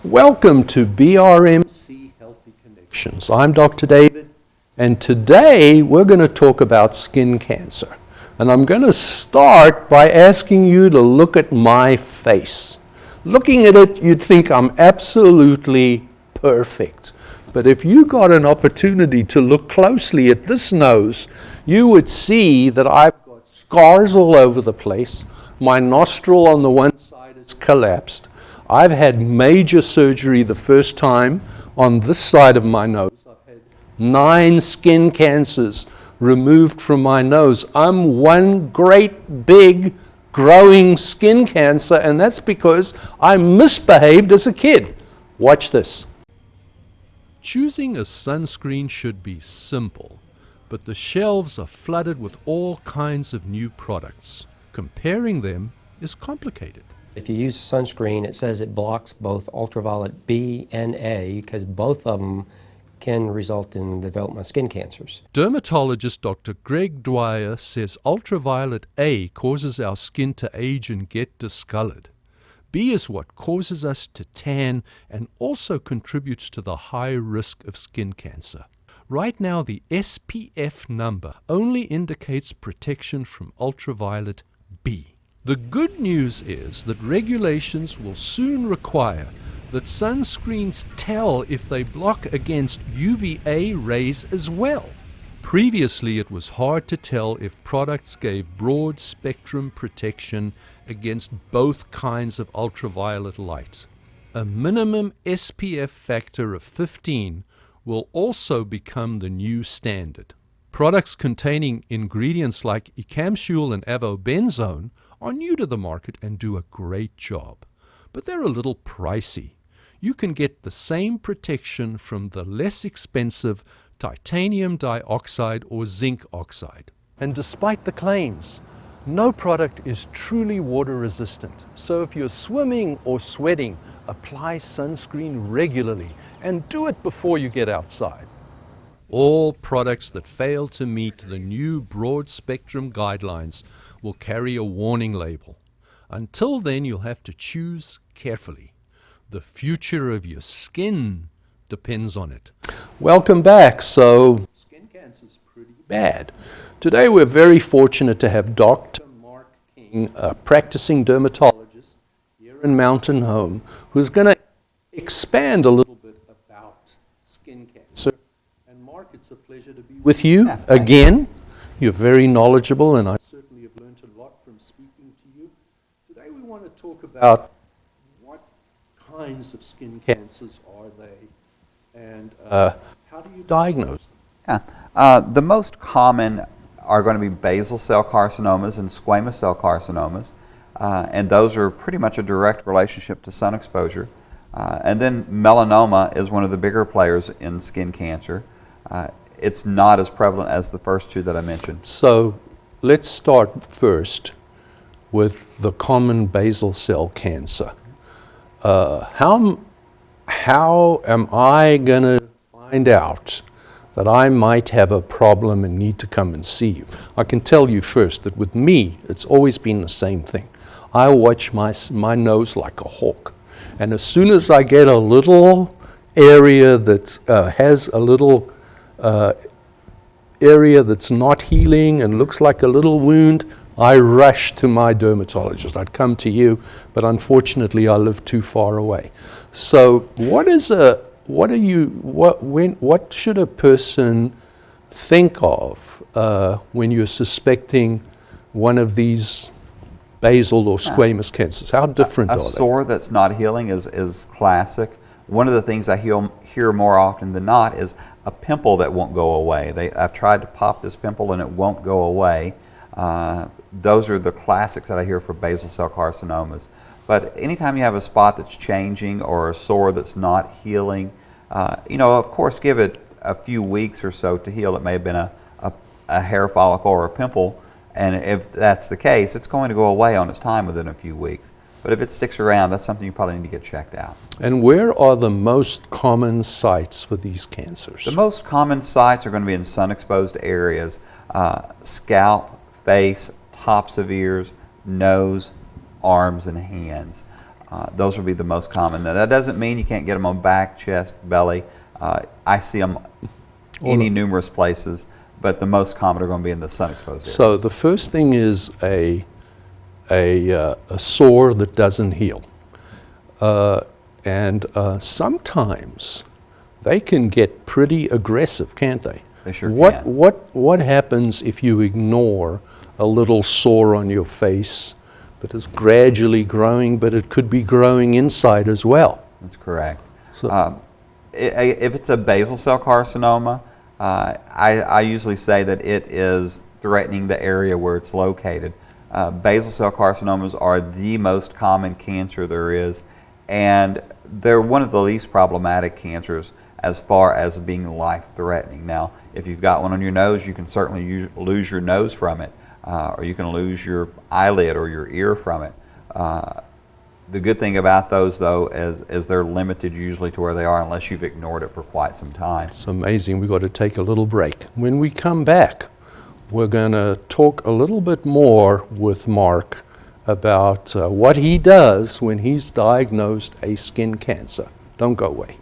Welcome to BRMC Healthy Connections. I'm Dr. David, and today we're going to talk about skin cancer. And I'm going to start by asking you to look at my face. Looking at it, you'd think I'm absolutely perfect. But if you got an opportunity to look closely at this nose, you would see that I've got scars all over the place. My nostril on the one side is collapsed. I've had major surgery the first time on this side of my nose. I've had 9 skin cancers removed from my nose. I'm one great big growing skin cancer, and that's because I misbehaved as a kid. Watch this. Choosing a sunscreen should be simple, but the shelves are flooded with all kinds of new products. Comparing them is complicated. If you use a sunscreen, it says it blocks both ultraviolet B and A because both of them can result in the development of skin cancers. Dermatologist Dr. Greg Dwyer says ultraviolet A causes our skin to age and get discolored. B is what causes us to tan and also contributes to the high risk of skin cancer. Right now, the SPF number only indicates protection from ultraviolet B. The good news is that regulations will soon require that sunscreens tell if they block against UVA rays as well. Previously, it was hard to tell if products gave broad spectrum protection against both kinds of ultraviolet light. A minimum SPF factor of 15 will also become the new standard. Products containing ingredients like ecamsule and avobenzone are new to the market and do a great job, but they're a little pricey. You can get the same protection from the less expensive titanium dioxide or zinc oxide. And despite the claims, no product is truly water resistant. So if you're swimming or sweating, apply sunscreen regularly and do it before you get outside. All products that fail to meet the new broad spectrum guidelines will carry a warning label. Until then, you'll have to choose carefully. The future of your skin depends on it. Welcome back. So, skin cancer is pretty bad. Today we're very fortunate to have Dr. Mark King, a practicing dermatologist here in Mountain Home, who's going to expand a little bit about skin cancer. And Mark, it's a pleasure to be with you again. You're very knowledgeable, and I certainly have learned a lot from speaking to you. Today we want to talk about what kinds of skin cancers are they, and how do you diagnose them? The most common are going to be basal cell carcinomas and squamous cell carcinomas, and those are pretty much a direct relationship to sun exposure. And then melanoma is one of the bigger players in skin cancer. It's not as prevalent as the first two that I mentioned. So let's start first with the common basal cell cancer. How am I going to find out that I might have a problem and need to come and see you? I can tell you first that with me, it's always been the same thing. I watch my nose like a hawk. And as soon as I get a little area that has a little area that's not healing and looks like a little wound, I rush to my dermatologist. I'd come to you, but unfortunately I live too far away. So what should a person think of when you're suspecting one of these basal or squamous cancers? How different are they? A sore that's not healing is classic. One of the things I hear more often than not is a pimple that won't go away. I've tried to pop this pimple and it won't go away. Those are the classics that I hear for basal cell carcinomas. But anytime you have a spot that's changing or a sore that's not healing, of course give it a few weeks or so to heal. It may have been a hair follicle or a pimple, and if that's the case, it's going to go away on its time within a few weeks. But if it sticks around, that's something you probably need to get checked out. And where are the most common sites for these cancers? The most common sites are going to be in sun-exposed areas, scalp, face, tops of ears, nose, arms, and hands. Those would be the most common. Now, that doesn't mean you can't get them on back, chest, belly. I see them any numerous places, but the most common are going to be in the sun-exposed areas. So the first thing is a sore that doesn't heal. And sometimes they can get pretty aggressive, can't they? They sure can. What happens if you ignore a little sore on your face that is gradually growing, but it could be growing inside as well? That's correct. So, If it's a basal cell carcinoma, I usually say that it is threatening the area where it's located. Basal cell carcinomas are the most common cancer there is, and they're one of the least problematic cancers as far as being life-threatening. Now, if you've got one on your nose, you can certainly lose your nose from it, or you can lose your eyelid or your ear from it. The good thing about those, though, is they're limited usually to where they are unless you've ignored it for quite some time. it's amazing. We've got to take a little break. When we come back, we're going to talk a little bit more with Mark about what he does when he's diagnosed a skin cancer. Don't go away.